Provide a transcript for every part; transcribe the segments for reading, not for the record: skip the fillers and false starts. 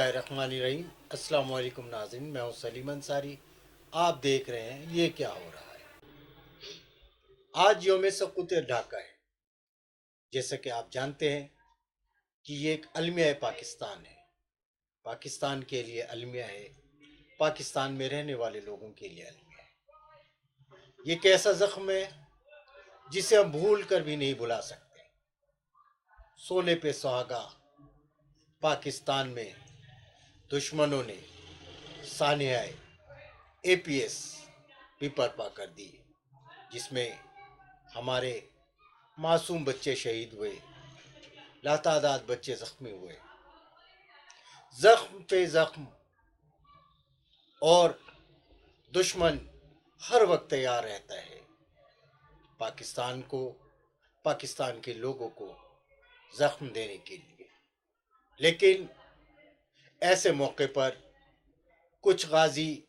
बिस्मिल्लाहिर्रहमानिर्रहीम। अस्सलाम वालेकुम नाज़रीन, मैं हूँ सलीम अंसारी। आप देख रहे हैं ये क्या हो रहा है। आज यौम सक़ूत ढाका है। जैसा कि आप जानते हैं कि ये एक अलमिया पाकिस्तान है। पाकिस्तान के लिए अलमिया है, पाकिस्तान में रहने वाले लोगों के लिए अलमिया है। ये एक ऐसा ज़ख्म है जिसे हम भूल कर भी नहीं भुला सकते। सोने पे सुहागा पाकिस्तान में दुश्मनों ने सानियाए APS भी बर्पा कर दी, जिसमें हमारे मासूम बच्चे शहीद हुए, लातादाद बच्चे ज़ख्मी हुए। ज़ख्म पे ज़ख्म और दुश्मन हर वक्त तैयार रहता है पाकिस्तान को, पाकिस्तान के लोगों को ज़ख्म देने के लिए। लेकिन ऐसे मौके पर कुछ गाजी,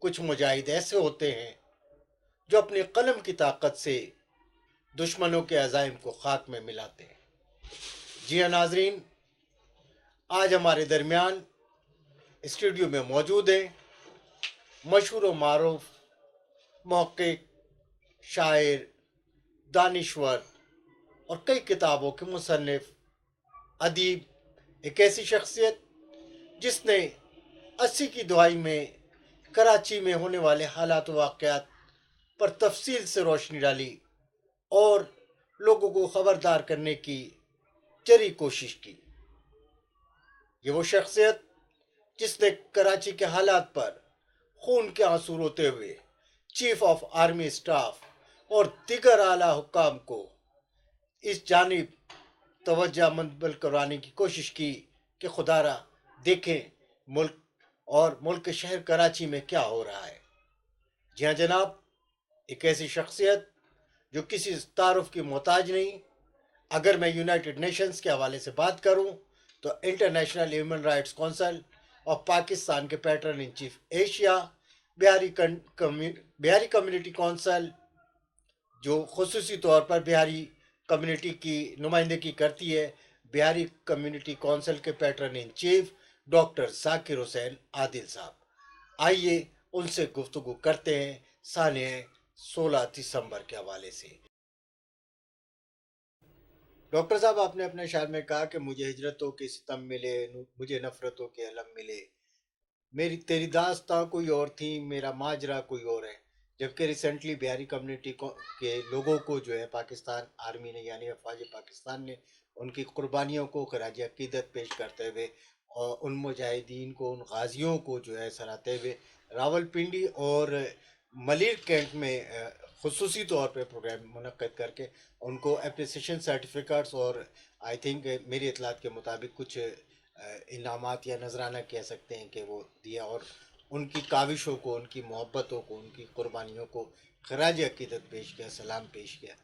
कुछ मुजाहिद ऐसे होते हैं जो अपने कलम की ताकत से दुश्मनों के अज़ाइम को खाक में मिलाते हैं। जी हाँ नाजरीन, आज हमारे दरमियान स्टूडियो में मौजूद हैं मशहूर व मारूफ महक़्क़िक़, शायर, दानिश्वर और कई किताबों के मुसन्निफ़, अदीब, एक ऐसी शख्सियत जिसने 80 की दहाई में कराची में होने वाले हालात वाक़यात पर तफसील से रोशनी डाली और लोगों को ख़बरदार करने की जरी कोशिश की। ये वो शख्सियत जिसने कराची के हालात पर खून के आंसू रोते हुए चीफ ऑफ आर्मी स्टाफ और दीगर आला हुक्काम को इस जानिब तवज्जो मंतबल करवाने की कोशिश की कि खुदारा देखें मुल्क और मुल्क के शहर कराची में क्या हो रहा है। जी हाँ जनाब, एक ऐसी शख्सियत जो किसी तारुफ की मोहताज नहीं। अगर मैं यूनाइटेड नेशंस के हवाले से बात करूं तो इंटरनेशनल ह्यूमन राइट्स काउंसिल और पाकिस्तान के pattern in chief Asia, Bihari community council जो खुसूसी तौर पर बिहारी कम्युनिटी की नुमाइंदगी करती है, बिहारी कम्युनिटी काउंसिल के pattern in chief doctor Zakir Hussain Adil साहब। आइए उनसे गुफ्तगू करते हैं सानिया 16 दिसंबर के हवाले से। डॉक्टर साहब, आपने अपने शायर में कहा कि मुझे हिजरतों के सितम मिले, मुझे नफरतों के अलम मिले, मेरी तेरी दास्तां कोई और थी, मेरा माजरा कोई और है। जबकि रिसेंटली बिहारी कम्युनिटी के लोगों को जो है पाकिस्तान आर्मी ने यानी अफवाज पाकिस्तान ने उनकी कुर्बानियों को खराज अकीदत पेश करते हुए और उन मुजाहिदीन को, उन गाजियों को जो है सराहते हुए रावलपिंडी और मलिर कैंट में खुसूसी तौर पे प्रोग्राम मुनक्किद करके उनको अप्रिसिएशन सर्टिफिकेट्स और आई थिंक मेरी इतलात के मुताबिक कुछ इनामात या नजराना कह सकते हैं कि वो दिया और उनकी काविशों को, उनकी मोहब्बतों को, उनकी कुर्बानियों को खराज अकीदत पेश किया, सलाम पेश किया।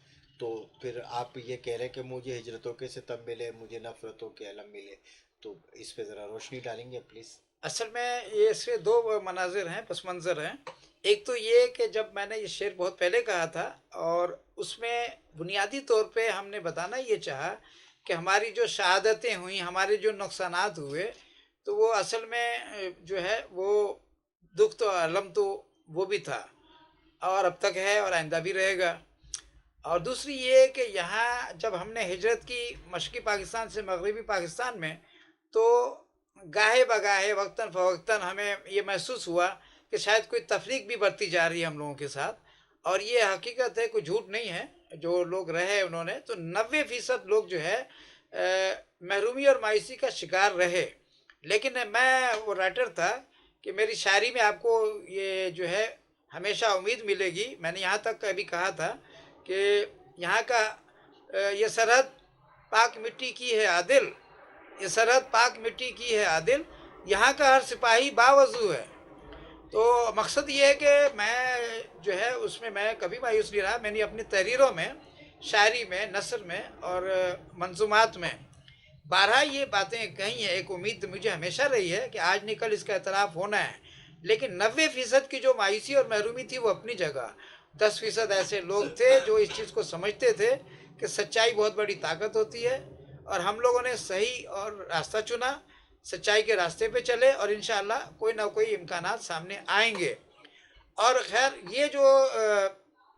तो फिर आप ये कह रहे हैं कि मुझे हिजरतों के सितम मिले, मुझे नफ़रतों के अलम मिले, तो इस पे ज़रा रोशनी डालेंगे प्लीज़। असल में ये इसके दो मनाजिर हैं, पस मंज़र हैं। एक तो ये कि जब मैंने ये शेर बहुत पहले कहा था और उसमें बुनियादी तौर पे हमने बताना ये चाहा कि हमारी जो शहादतें हुई, हमारे जो नुकसानात हुए, तो वो असल में जो है वो दुख तो अलम तो वो भी था और अब तक है और आइंदा भी रहेगा। और दूसरी ये कि यहाँ जब हमने हिजरत की मशरक़ी पाकिस्तान से मगरबी पाकिस्तान में, तो गाहे बगाहे वक्तन फ़वक्तन हमें ये महसूस हुआ कि शायद कोई तफरीक भी बढ़ती जा रही है हम लोगों के साथ। और ये हकीकत है, कोई झूठ नहीं है। जो लोग रहे उन्होंने तो 90% लोग जो है महरूमी और मायूसी का शिकार रहे। लेकिन मैं वो राइटर था कि मेरी शायरी में आपको ये जो है हमेशा उम्मीद मिलेगी। मैंने यहाँ तक कभी कहा था कि यहाँ का ये सरहद पाक मिट्टी की है आदिल, ये सरहद पाक मिट्टी की है आदिल, यहाँ का हर सिपाही बावजू है। तो मकसद ये है कि मैं जो है उसमें मैं कभी मायूस नहीं रहा। मैंने अपनी तहरीरों में, शायरी में, नसर में और मंजूमात में बारहा ये बातें कही हैं। एक उम्मीद मुझे हमेशा रही है कि आज नहीं कल इसका एतराफ़ होना है। लेकिन 90% की जो मायूसी और महरूमी थी वो अपनी जगह, 10% ऐसे लोग थे जो इस चीज़ को समझते थे कि सच्चाई बहुत बड़ी ताकत होती है और हम लोगों ने सही और रास्ता चुना। सच्चाई के रास्ते पे चले और इंशाअल्लाह कोई ना कोई इम्कानात सामने आएंगे। और खैर ये जो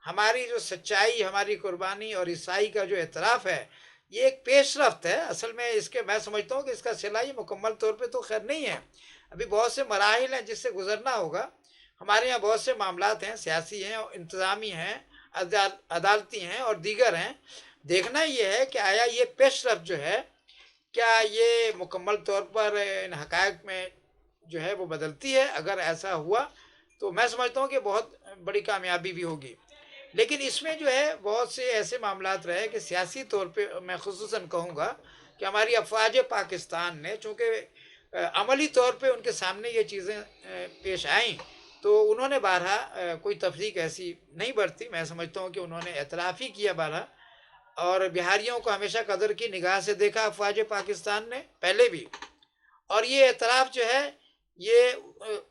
हमारी जो सच्चाई, हमारी कुर्बानी और ईसाई का जो एतराफ़ है, ये एक पेशरफ्त है। असल में इसके मैं समझता हूँ कि इसका सिला मुकम्मल तौर पे तो खैर नहीं है। अभी बहुत से मराहिल हैं जिससे गुजरना होगा। हमारे यहाँ बहुत से मामलात हैं, सियासी हैं और इंतज़ामी हैं, अदालती हैं और दीगर हैं। देखना ये है कि आया ये पेशरफ्त जो है, क्या ये मुकम्मल तौर पर इन हक़ाइक़ में जो है वो बदलती है। अगर ऐसा हुआ तो मैं समझता हूँ कि बहुत बड़ी कामयाबी भी होगी। लेकिन इसमें जो है बहुत से ऐसे मामलात रहे कि सियासी तौर पे मैं खुसूसन कहूँगा कि हमारी अफ़वाज पाकिस्तान ने, चूँकि अमली तौर पे उनके सामने ये चीज़ें पेश आईं, तो उन्होंने बारहा कोई तफरीक ऐसी नहीं बरती। मैं समझता हूँ कि उन्होंने एतराफ़ ही किया बारहा, और बिहारियों को हमेशा कदर की निगाह से देखा अफ़वाज पाकिस्तान ने पहले भी। और ये एतराफ़ जो है ये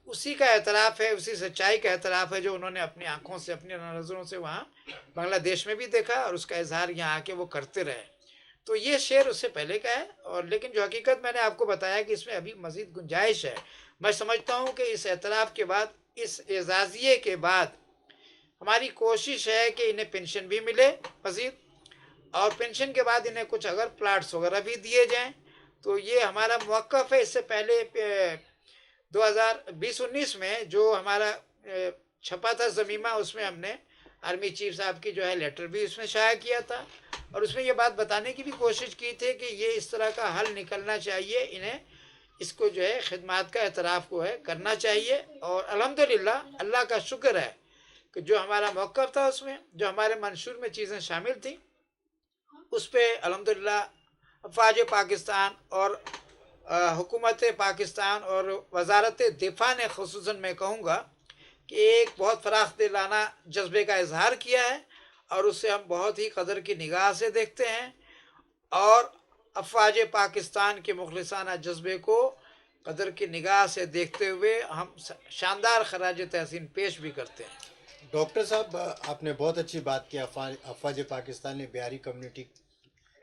उसी का एतराफ़ है, उसी सच्चाई का एतराफ़ है जो उन्होंने अपनी आँखों से, अपनी नज़रों से वहाँ बांग्लादेश में भी देखा और उसका इज़हार यहाँ आके वो करते रहे। तो ये शेर उससे पहले का है। और लेकिन जो हकीकत मैंने आपको बताया कि इसमें अभी मज़ीद गुंजाइश है। मैं समझता हूँ कि इस एतराफ़ के बाद, इस एजाज़िये के बाद हमारी कोशिश है कि इन्हें पेंशन भी मिले मज़ीद, और पेंशन के बाद इन्हें कुछ अगर प्लाट्स वगैरह भी दिए जाएँ तो ये हमारा मौक़िफ़ है। इससे पहले 2020-19 में जो हमारा छपा था ज़मीमा, उसमें हमने आर्मी चीफ साहब की जो है लेटर भी उसमें शाया किया था, और उसमें ये बात बताने की भी कोशिश की थी कि ये इस तरह का हल निकलना चाहिए, इन्हें इसको जो है खिदमत का एतराफ़ को है करना चाहिए। और अल्हम्दुलिल्लाह अल्लाह का शुक्र है कि जो हमारा मौक़िफ़ था उसमें, जो हमारे मंशूर में चीज़ें शामिल थी, उस पर अल्हम्दुलिल्लाह अफ़वाज पाकिस्तान और हुकूमत पाकिस्तान और वजारत दिफा ने, खुसूसन मैं कहूँगा कि एक बहुत फ़राख दिलाना जज्बे का इजहार किया है, और उससे हम बहुत ही कदर की निगाह से देखते हैं, और अफ़वाज पाकिस्तान के मुखलिसाना जज्बे को कदर की निगाह से देखते हुए हम शानदार खराज तहसीन पेश भी करते हैं। डॉक्टर साहब, आपने बहुत अच्छी बात की। अफ़वाज पाकिस्तान ने बिहारी कम्युनिटी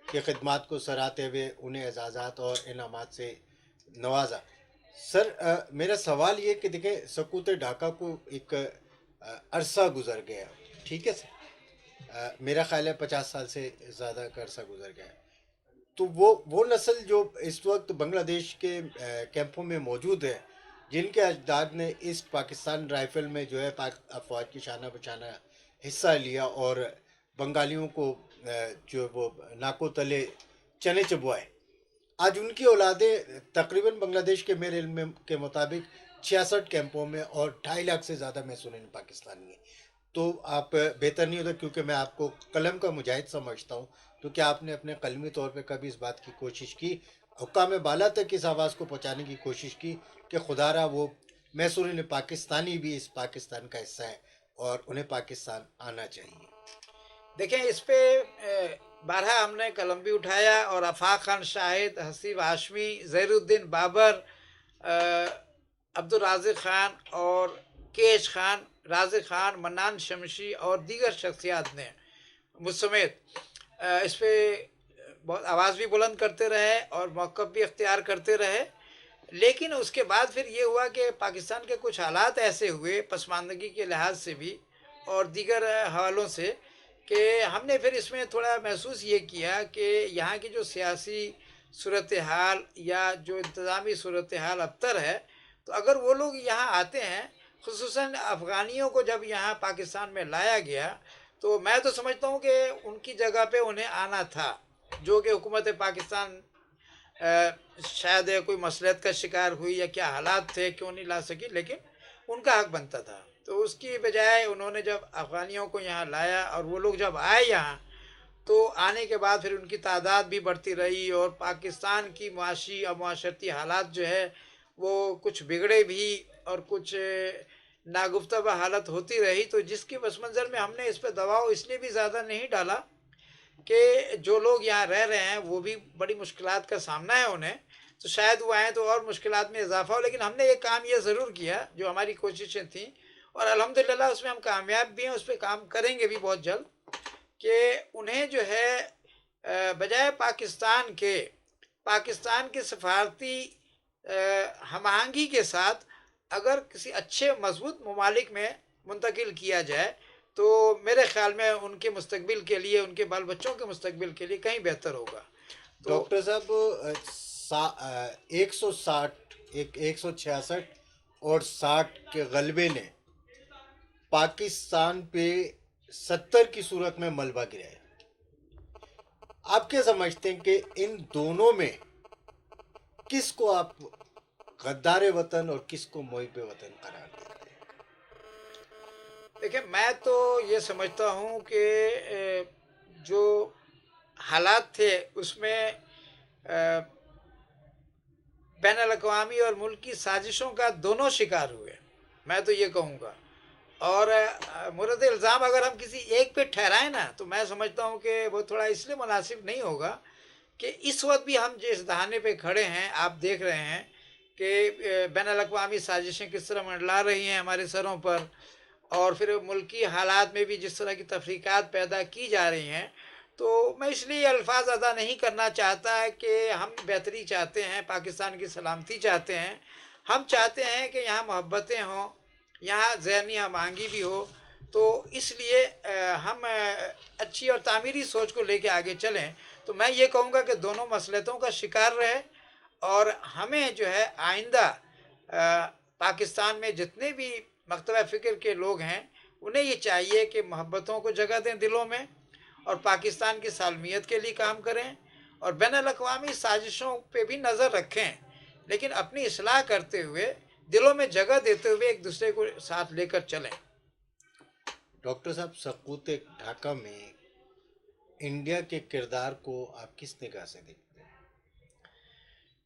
की खिदमत को सराहते हुए उन्हें एजाज़ात और इनामात से नवाजा। सर, मेरा सवाल ये कि देखें, सकूत ढाका को एक अरसा गुजर गया, ठीक है सर। मेरा ख्याल है 50 साल से ज़्यादा का अरसा गुजर गया है। तो वो नस्ल जो इस वक्त बांग्लादेश के कैंपों में मौजूद है, जिनके अजदाद ने ईस्ट पाकिस्तान राइफल में जो है पाक अफवाज की शाना बचाना हिस्सा लिया और बंगालियों को जो वो नाको तले चने चबवाए, आज उनकी औलादें तकरीबन बांग्लादेश के मेरे इल्म के मुताबिक 66 कैंपों में और 2.5 लाख से ज़्यादा महसून पाकिस्तानी हैं। तो आप बेहतर नहीं होता, क्योंकि मैं आपको कलम का मुजाहिद समझता हूँ, तो क्या आपने अपने कलमी तौर पे कभी इस बात की कोशिश की, हुक्काम बाला तक इस आवाज़ को पहुँचाने की कोशिश की कि खुदारा वो महसून पाकिस्तानी भी इस पाकिस्तान का हिस्सा है और उन्हें पाकिस्तान आना चाहिए? देखें, इस पे बारहा हमने कलम भी उठाया, और आफाक खान शाहिद, हसीब हाशमी, ज़हीरुद्दीन बाबर, अब्दुल राज़िक ख़ान और केश खान, राज़िक ख़ान, मन्नान शमशी और दीगर शख्सियात ने मुझ समेत इस पर बहुत आवाज़ भी बुलंद करते रहे और मौक़िफ़ भी इख्तियार करते रहे। लेकिन उसके बाद फिर ये हुआ कि पाकिस्तान के कुछ हालात ऐसे हुए पसमानदगी के लिहाज से भी और दीगर हवालों से, कि हमने फिर इसमें थोड़ा महसूस ये किया कि यहाँ की जो सियासी सूरत हाल या जो इंतज़ामी सूरत हाल अबतर है, तो अगर वो लोग यहाँ आते हैं, खुसूसन अफ़गानियों को जब यहाँ पाकिस्तान में लाया गया, तो मैं तो समझता हूँ कि उनकी जगह पे उन्हें आना था, जो कि हुकूमत पाकिस्तान शायद कोई मसलहत का शिकार हुई या क्या हालात थे क्यों नहीं ला सकी, लेकिन उनका हक बनता था। तो उसकी बजाय उन्होंने जब अफ़गानियों को यहाँ लाया और वो लोग जब आए यहाँ, तो आने के बाद फिर उनकी तादाद भी बढ़ती रही और पाकिस्तान की मुआशी और मुआशरती हालात जो है वो कुछ बिगड़े भी और कुछ नागुफ्ता हालत होती रही। तो जिसके पस मंज़र में हमने इस पर दबाव इसलिए भी ज़्यादा नहीं डाला कि जो लोग यहाँ रह रहे हैं वो भी बड़ी मुश्किलात का सामना है उन्हें, तो शायद वो आएँ तो और मुश्किलात में इजाफा हो। लेकिन हमने एक काम ये ज़रूर किया, जो हमारी कोशिशें थीं, और अल्हम्दुलिल्लाह उसमें हम कामयाब भी हैं, उस पर काम करेंगे भी बहुत जल्द, कि उन्हें जो है बजाय पाकिस्तान के सफारती हम आहंगी के साथ अगर किसी अच्छे मजबूत ममालिक में मुंतकिल किया जाए तो मेरे ख्याल में उनके मुस्तकबिल के लिए, उनके बाल बच्चों के मुस्तकबिल के लिए कहीं बेहतर होगा। तो डॉक्टर साहब 160 166 और 60 के गलबे ने पाकिस्तान पे 70 की सूरत में मलबा गिराया। आप क्या समझते हैं कि इन दोनों में किसको आप गद्दार वतन और किसको मुहिब वतन करार देते हैं? देखिए, मैं तो ये समझता हूँ कि जो हालात थे उसमें बैनुल अक़वामी और मुल्क की साजिशों का दोनों शिकार हुए, मैं तो ये कहूँगा। और मुरद इल्ज़ाम अगर हम किसी एक पे ठहराएं ना, तो मैं समझता हूँ कि वो थोड़ा इसलिए मुनासिब नहीं होगा कि इस वक्त भी हम जिस दहाने पे खड़े हैं, आप देख रहे हैं कि बैनुल अक़वामी साजिशें किस तरह मंडला रही हैं हमारे सरों पर, और फिर मुल्की हालात में भी जिस तरह की तफरीक़ात पैदा की जा रही हैं। तो मैं इसलिए अल्फाज अदा नहीं करना चाहता कि हम बेहतरी चाहते हैं, पाकिस्तान की सलामती चाहते हैं। हम चाहते हैं कि यहाँ मोहब्बतें हों, यहाँ ज़हनी हम आहंगी भी हो। तो इसलिए हम अच्छी और तामीरी सोच को लेके आगे चलें। तो मैं ये कहूँगा कि दोनों मसलहतों का शिकार रहे, और हमें जो है आइंदा पाकिस्तान में जितने भी मकतबा फ़िक्र के लोग हैं, उन्हें ये चाहिए कि मोहब्बतों को जगह दें दिलों में, और पाकिस्तान की सालमियत के लिए काम करें, और बैनुल अक़वामी साजिशों पे भी नज़र रखें, लेकिन अपनी इस्लाह करते हुए, दिलों में जगह देते हुए एक दूसरे को साथ लेकर चलें। डॉक्टर साहब, सकूत ढाका में इंडिया के किरदार को आप किस निगाह से देखते हैं?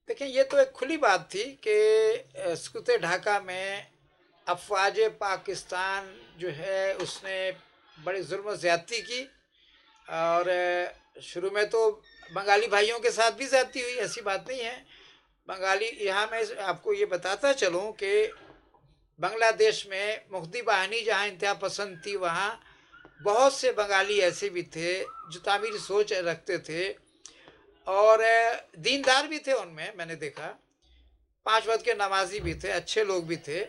देखें, ये तो एक खुली बात थी कि सकूत ढाका में अफवाज पाकिस्तान जो है उसने बड़ी जुल्म ज़्यादती की, और शुरू में तो बंगाली भाइयों के साथ भी ज़्यादती हुई, ऐसी बात नहीं है। बंगाली, यहाँ मैं आपको ये बताता चलूँ कि बांग्लादेश में मुफ्ती बाहिनी जहाँ इंतहा पसंद थी, वहाँ बहुत से बंगाली ऐसे भी थे जो तामीरी सोच रखते थे, और दीनदार भी थे उनमें, मैंने देखा 5 वक्त के नमाजी भी थे, अच्छे लोग भी थे।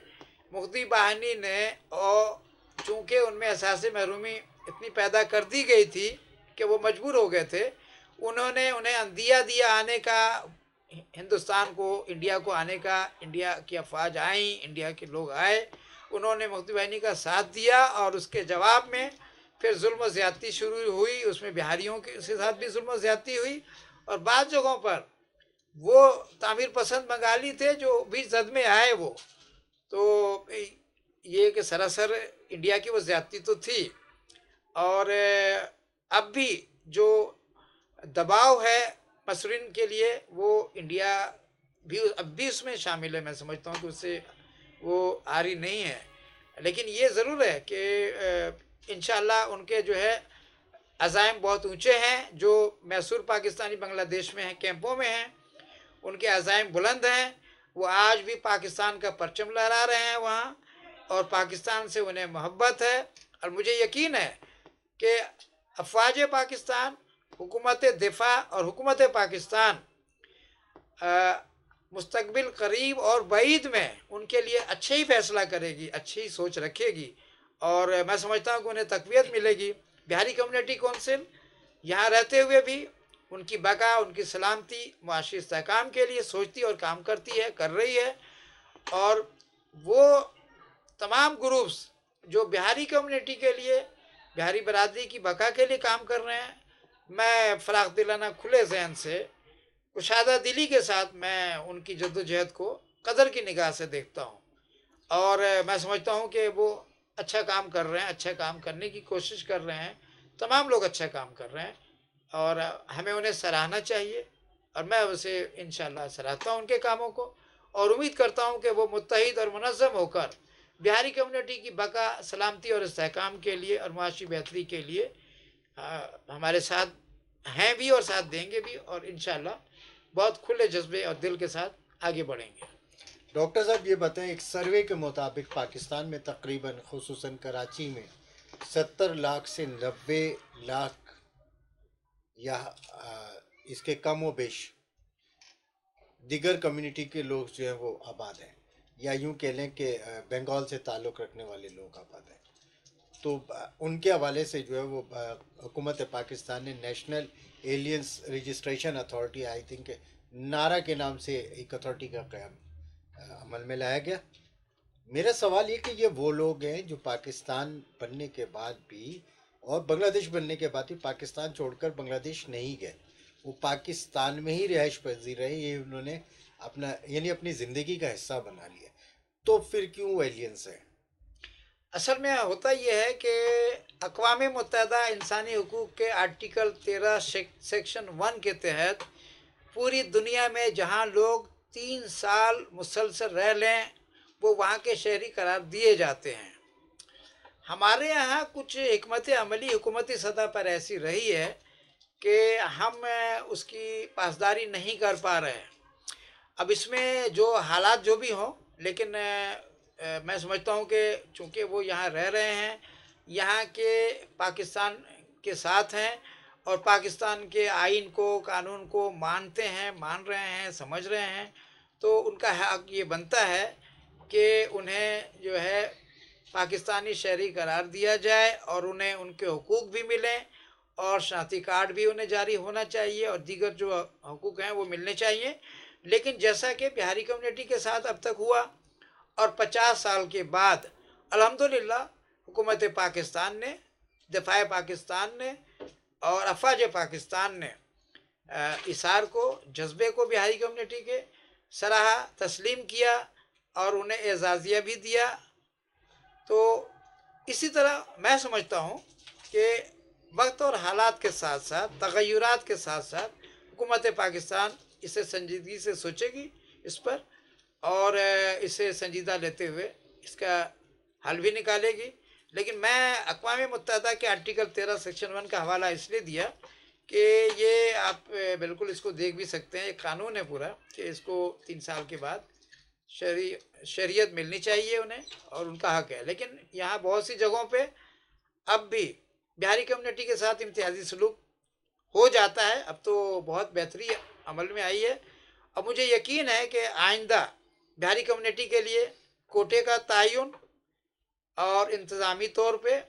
मुफ्ती बाहिनी ने, और चूँकि उनमें एहसास महरूमी इतनी पैदा कर दी गई थी कि वो मजबूर हो गए थे, उन्होंने उन्हें अंदिया दिया आने का, हिंदुस्तान को, इंडिया को आने का। इंडिया की अफवाज आई, इंडिया के लोग आए, उन्होंने मुफ्ती बाहिनी का साथ दिया, और उसके जवाब में फिर जुल्म ज़्यादती शुरू हुई। उसमें बिहारियों के साथ भी जुल्म ज़्यादती हुई, और बाद जगहों पर वो तामीर पसंद बंगाली थे जो भी जद में आए वो। तो ये कि सरासर इंडिया की वो ज़्यादती तो थी, और अब भी जो दबाव है मसरिन के लिए, वो इंडिया भी अब भी उसमें शामिल है। मैं समझता हूँ कि उससे वो आरी नहीं है, लेकिन ये ज़रूर है कि इंशाअल्लाह उनके जो है अज़ाइम बहुत ऊंचे हैं। जो मैसूर पाकिस्तानी बांग्लादेश में हैं, कैंपों में हैं, उनके अज़ाइम बुलंद हैं। वो आज भी पाकिस्तान का परचम लहरा रहे हैं वहाँ, और पाकिस्तान से उन्हें मोहब्बत है। और मुझे यकीन है कि अफवाज पाकिस्तान, हुकूमत दिफा और हुकूमत पाकिस्तान मुस्तकबिल करीब और बईद में उनके लिए अच्छे ही फैसला करेगी, अच्छी ही सोच रखेगी, और मैं समझता हूँ कि उन्हें तक़वियत मिलेगी। बिहारी कम्युनिटी कौंसिल यहाँ रहते हुए भी उनकी बका, उनकी सलामती, मुआशी इस्तेहकाम के लिए सोचती और काम करती है, कर रही है। और वो तमाम ग्रुप्स जो बिहारी कम्युनिटी के लिए, बिहारी बरादरी की बका के लिए काम कर रहे हैं, मैं फ़राग़ दिलाना, खुले जहन से, कुशादा दिली के साथ मैं उनकी जद्दोजहद को कदर की निगाह से देखता हूँ, और मैं समझता हूँ कि वो अच्छा काम कर रहे हैं, अच्छा काम करने की कोशिश कर रहे हैं। तमाम लोग अच्छा काम कर रहे हैं, और हमें उन्हें सराहना चाहिए, और मैं उसे इंशाअल्लाह सराहता हूँ उनके कामों को, और उम्मीद करता हूँ कि वो मुत्तहिद और मुनज़्ज़म होकर बिहारी कम्युनिटी की बका, सलामती और इस्तेहकाम के लिए और मुआशी बेहतरी के लिए हमारे साथ हैं भी और साथ देंगे भी, और इंशाअल्लाह बहुत खुले जज्बे और दिल के साथ आगे बढ़ेंगे। डॉक्टर साहब, ये बताएं, एक सर्वे के मुताबिक पाकिस्तान में तकरीबन, खुसूसन कराची में 70 लाख से 90 लाख या इसके कम व बेश दिगर कम्युनिटी के लोग जो हैं वो आबाद हैं, या यूं कह लें कि बंगाल से ताल्लुक़ रखने वाले लोग आबाद हैं। तो उनके हवाले से जो है वो हुकूमत पाकिस्तान ने national aliens registration authority, I think नारा के नाम से एक अथॉरिटी का क़याम अमल में लाया गया। मेरा सवाल ये कि ये वो लोग हैं जो पाकिस्तान बनने के बाद भी और बांग्लादेश बनने के बाद भी पाकिस्तान छोड़कर बांग्लादेश नहीं गए, वो पाकिस्तान में ही रिहाइश पजीर रहे, ये उन्होंने अपना यानी अपनी ज़िंदगी का हिस्सा बना लिया। तो फिर क्यों वो एलियंस है? असल में होता यह है कि अक़वाम मुत्तहिदा इंसानी हुकूक़ के आर्टिकल 13 सेक्शन 1 के तहत पूरी दुनिया में जहाँ लोग 3 साल मुसलसल रह लें वो वहाँ के शहरी करार दिए जाते हैं। हमारे यहाँ कुछ हिकमत अमली हुकूमती सतह पर ऐसी रही है कि हम उसकी पासदारी नहीं कर पा रहे हैं। अब इसमें जो हालात जो भी हों, लेकिन मैं समझता हूँ कि चूँकि वो यहाँ रह रहे हैं, यहाँ के पाकिस्तान के साथ हैं और पाकिस्तान के आइन को, कानून को मानते हैं, मान रहे हैं, समझ रहे हैं, तो उनका हक ये बनता है कि उन्हें जो है पाकिस्तानी शहरी करार दिया जाए और उन्हें उनके हुकूक भी मिलें और शनाख्ती कार्ड भी उन्हें जारी होना चाहिए और दीगर जो हुकूक हैं वो मिलने चाहिए। लेकिन जैसा कि बिहारी कम्युनिटी के साथ अब तक हुआ और 50 साल के बाद अल्हम्दुलिल्लाह हुकूमत पाकिस्तान ने, दफ़ा पाकिस्तान ने और अफवाज पाकिस्तान ने इसार को, जज्बे को बिहारी कम्युनिटी के सराहा, तस्लीम किया और उन्हें एजाज़िया भी दिया। तो इसी तरह मैं समझता हूँ कि वक्त और हालात के साथ साथ, तग़य्युरात के साथ साथ हुकूमत पाकिस्तान इसे संजीदगी से सोचेगी इस पर और इसे संजीदा लेते हुए इसका हल भी निकालेगी। लेकिन मैं अक़वाम मुत्तहिदा के आर्टिकल 13 सेक्शन 1 का हवाला इसलिए दिया कि ये आप बिल्कुल इसको देख भी सकते हैं, एक कानून है पूरा कि इसको 3 साल के बाद शरीयत मिलनी चाहिए उन्हें और उनका हक है। लेकिन यहाँ बहुत सी जगहों पे अब भी बिहारी कम्युनिटी के साथ इम्तियाजी सलूक हो जाता है। अब तो बहुत बेहतरी अमल में आई है। अब मुझे यकीन है कि आइंदा बिहारी कम्युनिटी के लिए कोटे का तयन और इंतज़ामी तौर पे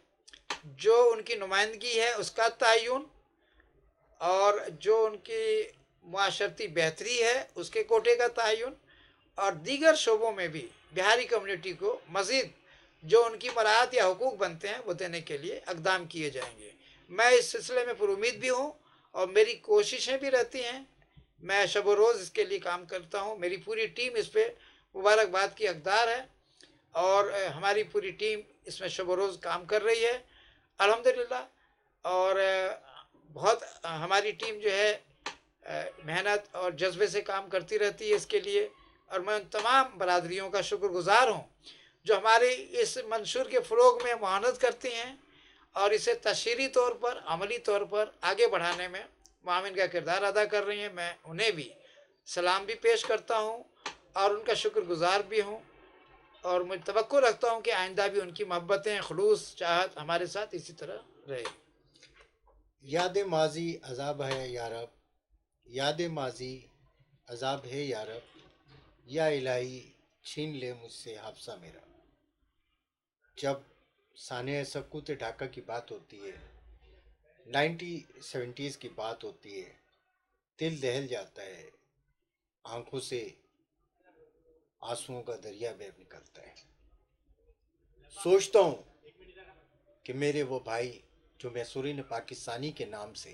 जो उनकी नुमाइंदगी है उसका तयन और जो उनकी मुआशरती बेहतरी है उसके कोटे का तयन और दीगर शोबों में भी बिहारी कम्युनिटी को मज़ीद जो उनकी मराहत या हुकूक बनते हैं वो देने के लिए इक़दाम किए जाएंगे। मैं इस सिलसिले में पुरुमीद भी हूँ और मेरी कोशिशें भी रहती हैं। मैं शब रोज़ इसके लिए काम करता हूँ। मेरी पूरी टीम इस पर मुबारकबाद की हकदार है और हमारी पूरी टीम इसमें शब रोज़ काम कर रही है अल्हम्दुलिल्लाह। और बहुत हमारी टीम जो है मेहनत और जज्बे से काम करती रहती है इसके लिए और मैं उन तमाम बरादरियों का शुक्रगुज़ार हूँ जो हमारे इस मंशूर के फ़रोग़ में मुआवनत करती हैं और इसे तशरीही तौर पर, अमली तौर पर आगे बढ़ाने में मुआविन का किरदार अदा कर रही हैं। मैं उन्हें भी सलाम भी पेश करता हूँ और उनका शुक्रगुज़ार भी हूँ और मैं तवक्को रखता हूँ कि आइंदा भी उनकी मोहब्बतें, खुलूस, चाहत हमारे साथ इसी तरह रहे। याद माजी अजाब है यारब, याद माजी अजाब है यारब, या इलाही छीन ले मुझसे हाफसा मेरा। जब सानिया सकूत ढाका की बात होती है, 1970s की बात होती है, दिल दहल जाता है, आंखों से आंसुओं का दरिया बह निकलता है। सोचता हूँ कि मेरे वो भाई जो मैसूरीन पाकिस्तानी के नाम से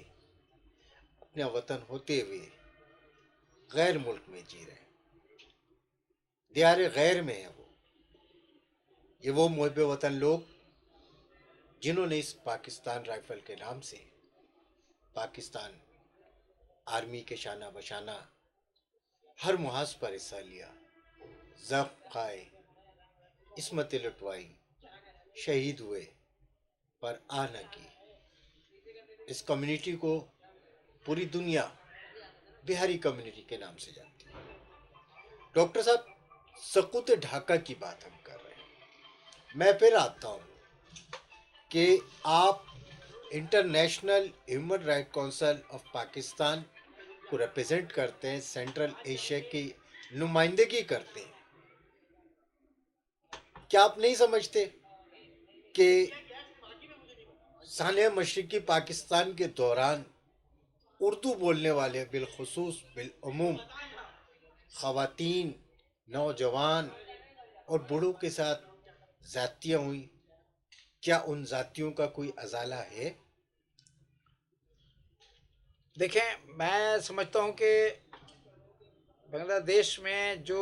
अपने वतन होते हुए गैर मुल्क में जी रहे, दियारे गैर में है वो मुहब्ब वतन लोग जिन्होंने इस पाकिस्तान राइफल के नाम से पाकिस्तान आर्मी के शाना बशाना हर मुहाज पर हिस्सा लिया, ज़ख्म खाए, इस्मतें लुटवाई, शहीद हुए पर आ न की। इस कम्युनिटी को पूरी दुनिया बिहारी कम्युनिटी के नाम से जानती है। डॉक्टर साहब, सकूत ढाका की बात हम कर रहे हैं। मैं फिर आता हूँ कि आप international human right council of Pakistan को रिप्रेजेंट करते हैं सेंट्रल एशिया की नुमाइंदगी करते हैं। क्या आप नहीं समझते कि सानिया मशरिकी पाकिस्तान के दौरान उर्दू बोलने वाले बिलखुसूस बिलअमूम ख़वातीन, नौजवान और बूढ़ों के साथ ज़्यादतियाँ हुई? क्या उन ज़ातियों का कोई अज़ाला है? देखें, मैं समझता हूँ कि बांग्लादेश में जो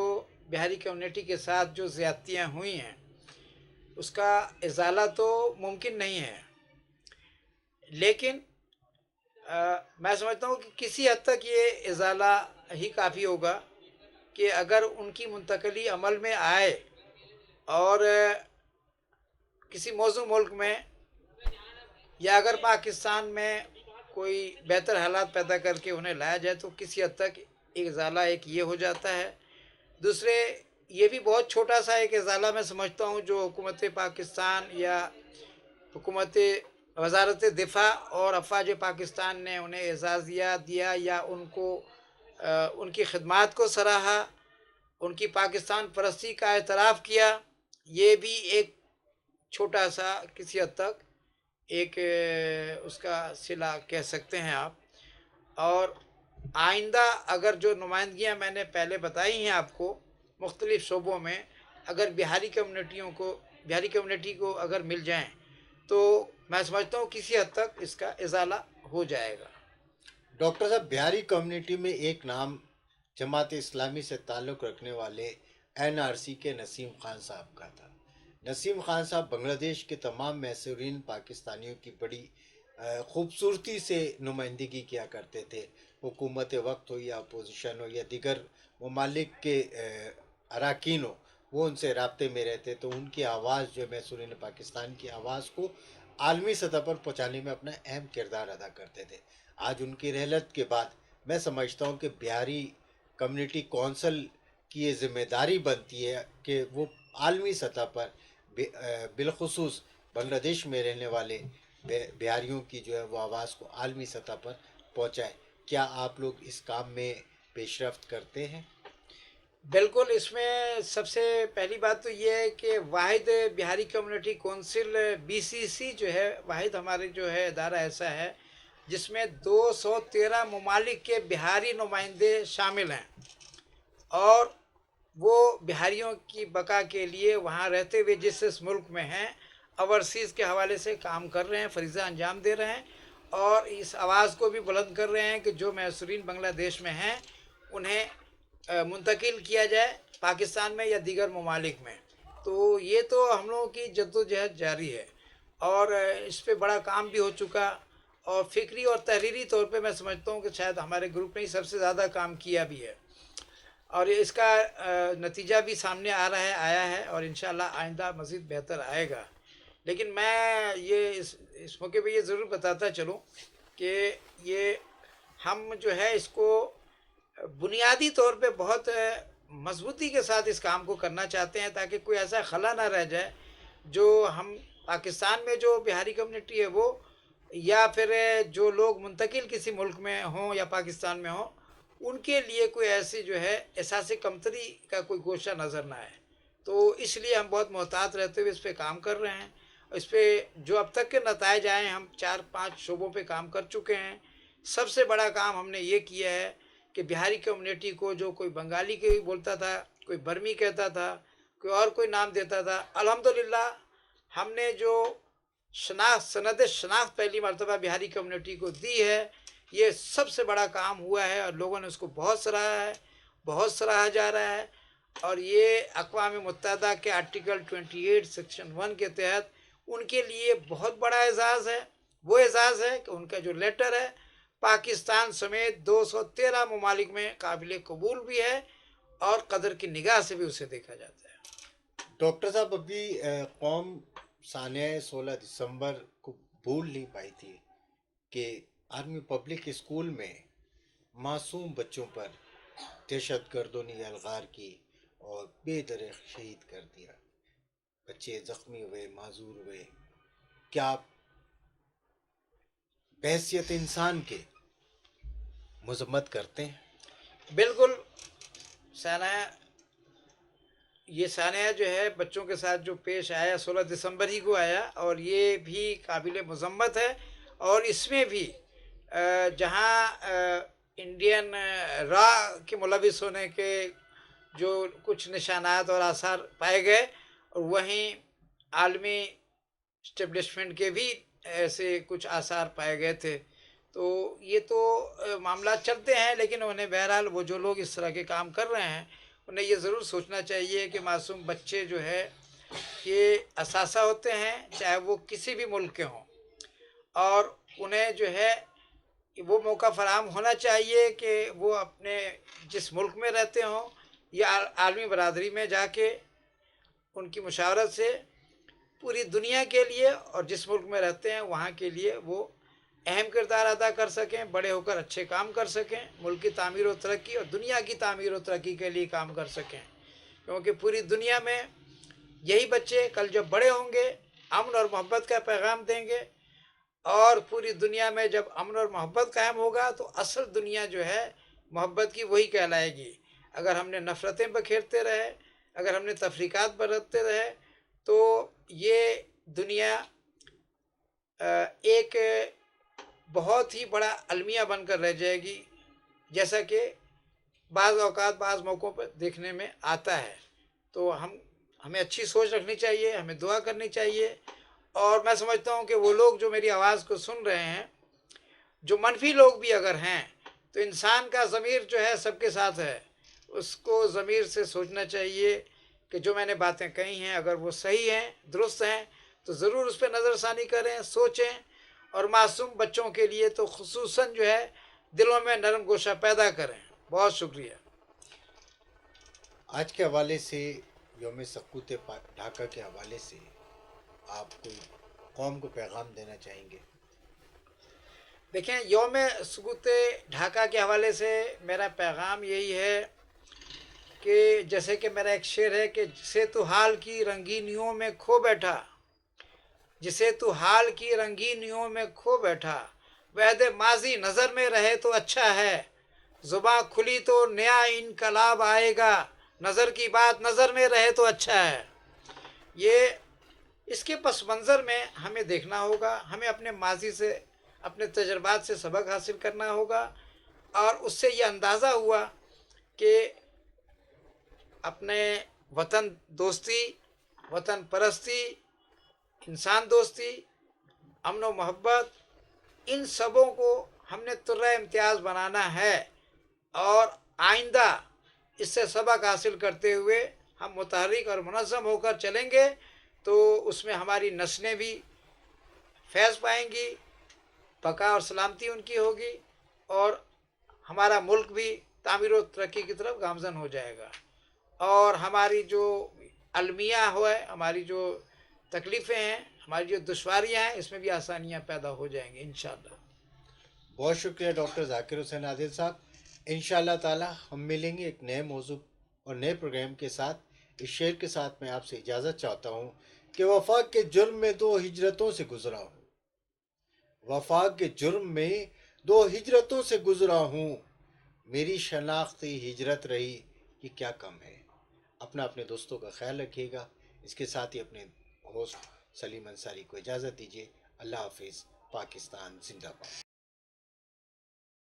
बिहारी कम्युनिटी के साथ जो ज़्यादतियाँ हुई हैं, उसका इज़ाला तो मुमकिन नहीं है। लेकिन मैं समझता हूँ कि किसी हद तक ये इज़ाला ही काफ़ी होगा कि अगर उनकी मुंतकली अमल में आए और किसी मौजूद मुल्क में या अगर पाकिस्तान में कोई बेहतर हालात पैदा करके उन्हें लाया जाए तो किसी हद तक एक इज़ाला एक ये हो जाता है। दूसरे, ये भी बहुत छोटा सा एक इज़ाला मैं समझता हूँ जो हुकूमत पाकिस्तान या हुकूमत वजारत दिफा और अफवाज पाकिस्तान ने उन्हें एजाज़िया दिया या उनको उनकी खिदमात को सराहा, उनकी पाकिस्तान परस्ती का एतराफ़ किया, ये भी एक छोटा सा किसी हद तक एक उसका सिला कह सकते हैं आप। और आइंदा अगर जो नुमाइंदगियाँ मैंने पहले बताई हैं आपको मुख्तलिफ़ शोबों में, अगर बिहारी कम्युनिटी को अगर मिल जाएं तो मैं समझता हूँ किसी हद तक इसका इज़ाला हो जाएगा। डॉक्टर साहब, बिहारी कम्युनिटी में एक नाम जमात इस्लामी से ताल्लुक़ रखने वाले एनआरसी के नसीम खान साहब का था। नसीम खान साहब बांग्लादेश के तमाम महसूरीन पाकिस्तानियों की बड़ी खूबसूरती से नुमाइंदगी किया करते थे। हुकूमत वक्त हो या अपोजिशन हो या दिगर ममालिक के अरकान हो, वो उनसे राब्ते में रहते, तो उनकी आवाज़ जो महसूरीन पाकिस्तान की आवाज़ को आलमी सतह पर पहुँचाने में अपना अहम किरदार अदा करते थे। आज उनकी रहलत के बाद मैं समझता हूँ कि बिहारी कम्युनिटी कौंसल की ये ज़िम्मेदारी बनती है कि वो आलमी सतह पर बिलखुसूस बांग्लादेश में रहने वाले बिहारियों की जो है वो आवाज़ को आलमी सतह पर पहुँचाए। क्या आप लोग इस काम में पेशरफ्त करते हैं? बिल्कुल, इसमें सबसे पहली बात तो ये है कि वाहिद बिहारी कम्युनिटी कौंसिल बीसीसी जो है, वाहिद हमारे जो है इदारा ऐसा है जिसमें 213 ममालिक के बिहारी नुमाइंदे शामिल हैं और वो बिहारियों की बका के लिए वहाँ रहते हुए जिस मुल्क में हैं ओवरसीज़ के हवाले से काम कर रहे हैं, फरीज़ा अंजाम दे रहे हैं और इस आवाज़ को भी बुलंद कर रहे हैं कि जो महसूरीन बांग्लादेश में हैं उन्हें मुंतकिल किया जाए पाकिस्तान में या दीगर ममालिक में। तो ये तो हम लोगों की जद्दोजहद जारी है और इस पे बड़ा काम भी हो चुका और फ़िक्री और तहरीरी तौर पे मैं समझता हूँ कि शायद हमारे ग्रुप ने ही सबसे ज़्यादा काम किया भी है और इसका नतीजा भी सामने आ रहा है, आया है और इंशाल्लाह आइंदा मज़ीद बेहतर आएगा। लेकिन मैं ये इस मौके पे ये ज़रूर बताता चलूँ कि ये हम जो है इसको बुनियादी तौर पे बहुत मजबूती के साथ इस काम को करना चाहते हैं ताकि कोई ऐसा खला ना रह जाए जो हम पाकिस्तान में जो बिहारी कम्युनिटी है वो या फिर जो लोग मुंतकिल किसी मुल्क में हों या पाकिस्तान में हों उनके लिए कोई ऐसी जो है एहसास कमतरी का कोई गोशा नज़र ना आए। तो इसलिए हम बहुत मोहतात रहते हुए इस पर काम कर रहे हैं। इस पर जो अब तक के नताइज आए हैं, हम 4-5 शोबों पे काम कर चुके हैं। सबसे बड़ा काम हमने ये किया है कि बिहारी कम्युनिटी को जो कोई बंगाली के बोलता था, कोई बर्मी कहता था, कोई और कोई नाम देता था, अल्हम्दुलिल्लाह हमने जो सनद शनाख्त पहली मरतबा बिहारी कम्युनिटी को दी है, ये सबसे बड़ा काम हुआ है और लोगों ने उसको बहुत सराहा है, बहुत सराहा जा रहा है और ये अक़वाम मुत्तहदा के आर्टिकल 28 सेक्शन 1 के तहत उनके लिए बहुत बड़ा एजाज़ है। वो एजाज़ है कि उनका जो लेटर है पाकिस्तान समेत 213 ममालिक में काबिल कबूल भी है और कदर की निगाह से भी उसे देखा जाता है। डॉक्टर साहब, अभी कौम सानिया 16 दिसंबर को भूल नहीं पाई थी कि आर्मी पब्लिक स्कूल में मासूम बच्चों पर दहशतगर्दों ने यलगार की और बेदरग शहीद कर दिया। बच्चे जख्मी हुए, माजूर हुए। क्या आप बहैसियत इंसान के मजम्मत करते हैं? बिल्कुल सानिया, ये सानिया जो है बच्चों के साथ जो पेश आया 16 दिसंबर ही को आया, और ये भी काबिल मज़म्मत है। और इसमें भी जहाँ इंडियन रॉ के मुलविस होने के जो कुछ निशानात और आसार पाए गए, और वहीं आलमी इस्टेब्लिशमेंट के भी ऐसे कुछ आसार पाए गए थे। तो ये तो मामला चलते हैं, लेकिन उन्हें बहरहाल वो जो लोग इस तरह के काम कर रहे हैं, उन्हें ये ज़रूर सोचना चाहिए कि मासूम बच्चे जो है ये असासा होते हैं, चाहे वो किसी भी मुल्क के हों, और उन्हें जो है वो मौका फराहम होना चाहिए कि वो अपने जिस मुल्क में रहते हों या आलमी बरादरी में जाके उनकी मुशावरत से पूरी दुनिया के लिए और जिस मुल्क में रहते हैं वहाँ के लिए वो अहम किरदार अदा कर सकें, बड़े होकर अच्छे काम कर सकें, मुल्क की तामीर व तरक्की और दुनिया की तामीर व तरक्की के लिए काम कर सकें। क्योंकि पूरी दुनिया में यही बच्चे कल जब बड़े होंगे अमन और मोहब्बत का पैगाम देंगे, और पूरी दुनिया में जब अमन और मोहब्बत कायम होगा तो असल दुनिया जो है मोहब्बत की वही कहलाएगी। अगर हमने नफ़रतें बखेरते रहे, अगर हमने तफरीक़ात बरतते रहे, तो ये दुनिया एक बहुत ही बड़ा अलमिया बनकर रह जाएगी, जैसा कि बाज़ औक़ात बाज़ मौक़ों पर देखने में आता है। तो हमें अच्छी सोच रखनी चाहिए, हमें दुआ करनी चाहिए। और मैं समझता हूँ कि वो लोग जो मेरी आवाज़ को सुन रहे हैं, जो मनफी लोग भी अगर हैं, तो इंसान का ज़मीर जो है सबके साथ है, उसको ज़मीर से सोचना चाहिए कि जो मैंने बातें कही हैं अगर वो सही हैं, दुरुस्त हैं, तो ज़रूर उस पर नज़रसानी करें, सोचें। और मासूम बच्चों के लिए तो ख़ुसूसन जो है दिलों में नरम गोशा पैदा करें। बहुत शुक्रिया। आज के हवाले से, यौम सकूत ढाका के हवाले से आप कोई कौम को पैगाम देना चाहेंगे? देखें, यौम सकूत ढाका के हवाले से मेरा पैगाम यही है कि जैसे कि मेरा एक शेर है कि जिसे तू हाल की रंगीनियों में खो बैठा, जिसे तू हाल की रंगीनियों में खो बैठा, वहद माजी नज़र में रहे तो अच्छा है, ज़ुबां खुली तो नया इनकलाब आएगा, नज़र की बात नज़र में रहे तो अच्छा है। ये इसके पस मंज़र में हमें देखना होगा, हमें अपने माजी से, अपने तजर्बात से सबक हासिल करना होगा। और उससे ये अंदाज़ा हुआ कि अपने वतन दोस्ती, वतन परस्ती, इंसान दोस्ती, अमन व मोहब्बत, इन सबों को हमने तुर्रा इम्तियाज़ बनाना है, और आइंदा इससे सबक हासिल करते हुए हम मुतहर्रिक और मुनज़्ज़म होकर चलेंगे, तो उसमें हमारी नस्लें भी फैज़ पाएंगी, बका और सलामती उनकी होगी, और हमारा मुल्क भी तामीर व तरक्की की तरफ गामज़न हो जाएगा। और हमारी जो अलमिया है, हमारी जो तकलीफ़ें हैं, हमारी जो दुश्वारियाँ हैं, इसमें भी आसानियाँ पैदा हो जाएंगी इंशाअल्लाह। बहुत शुक्रिया डॉक्टर ज़ाकिर हुसैन आदिल साहब। इंशाअल्लाह ताला हम मिलेंगे एक नए मौजू और नए प्रोग्राम के साथ। इस शेर के साथ मैं आपसे इजाज़त चाहता हूँ कि वफा के जुर्म में दो हिजरतों से गुज़रा हूँ, वफा के जुर्म में दो हिजरतों से गुज़रा हूँ, मेरी शनाख्ती हिजरत रही, ये क्या कम है। अपना अपने दोस्तों का ख्याल रखिएगा। इसके साथ ही अपने होस्ट सलीम अंसारी को इजाज़त दीजिए। अल्लाह हाफिज़। पाकिस्तान जिंदाबाद।